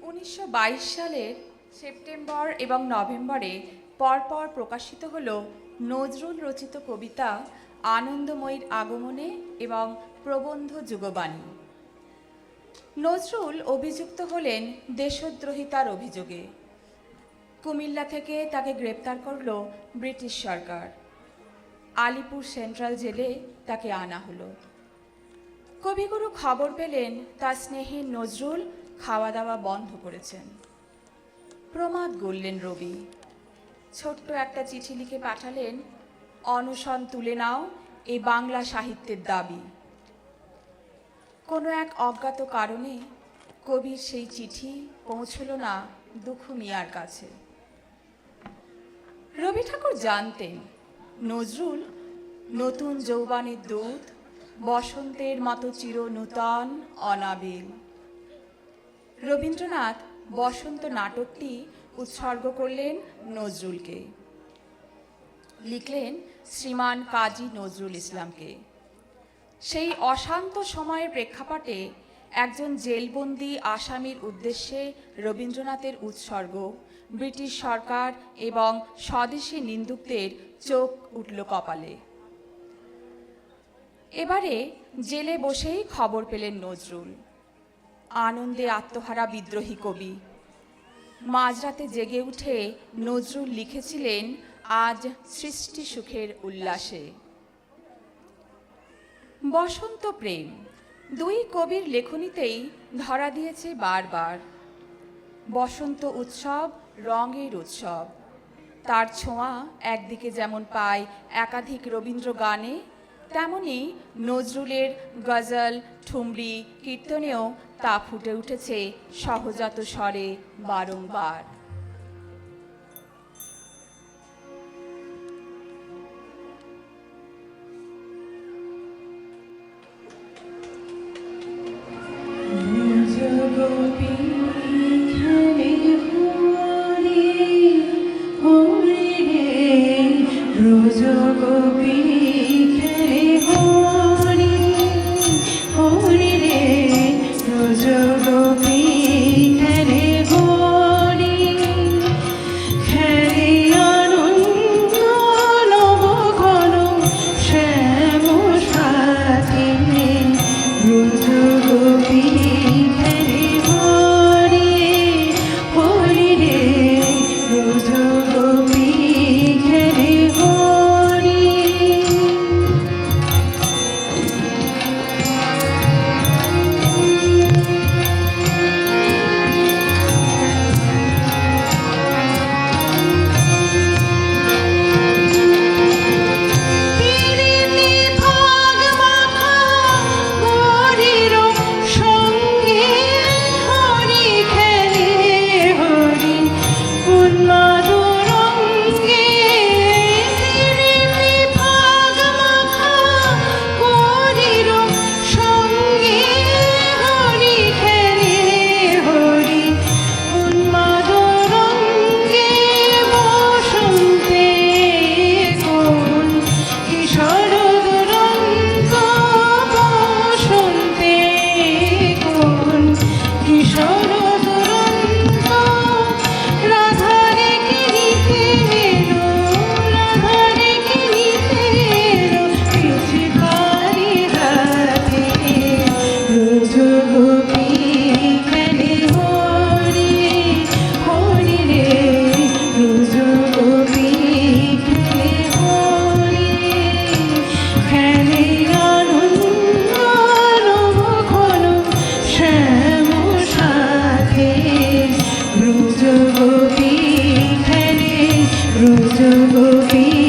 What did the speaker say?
1922 সালের সেপ্টেম্বর এবং নভেম্বরে পরপর প্রকাশিত হল নজরুল রচিত কবিতা আনন্দময়ীর আগমনে এবং প্রবন্ধ যুগবাণী। নজরুল অভিযুক্ত হলেন দেশদ্রোহিতার অভিযোগে। কুমিল্লা থেকে তাকে গ্রেপ্তার করল ব্রিটিশ সরকার। আলিপুর সেন্ট্রাল জেলে তাকে আনা হলো। কবিগুরু খবর পেলেন তার স্নেহের নজরুল খাওয়া দাওয়া বন্ধ করেছেন। প্রমাদ গড়লেন রবি। ছোট্ট একটা চিঠি লিখে পাঠালেন, অনশন তুলে নাও, এই বাংলা সাহিত্যের দাবি। কোনো এক অজ্ঞাত কারণে কবির সেই চিঠি পৌঁছল না দুখু মিয়ার কাছে। রবি ঠাকুর জানতেন নজরুল নতুন যৌবনের দূত, বসন্তের মতো চির নূতন অনাবিল। রবীন্দ্রনাথ বসন্ত নাটকটি উৎসর্গ করলেন নজরুলকে। লিখলেন শ্রীমান কাজী নজরুল ইসলামকে। সেই অশান্ত সময়ের প্রেক্ষাপটে একজন জেলবন্দি আসামির উদ্দেশ্যে রবীন্দ্রনাথের উৎসর্গ ব্রিটিশ সরকার এবং স্বদেশী নিন্দুকদের চোখ উঠল কপালে। এবারে জেলে বসেই খবর পেলেন নজরুল। আনন্দে আত্মহারা বিদ্রোহী কবি। মাঝরাতে জেগে উঠে নজরুল লিখেছিলেন আজ সৃষ্টি সুখের উল্লাসে। বসন্ত প্রেম দুই কবির লেখনীতেই ধরা দিয়েছে বারবার। বসন্ত উৎসব রঙের উৎসব। তার ছোঁয়া একদিকে যেমন পায় একাধিক রবীন্দ্র গানে, তেমনি নজরুলের গজল, ঠুমরি, কীর্তনেও তা ফুটে উঠেছে সহজাত স্বরে বারংবার। Rujo gopi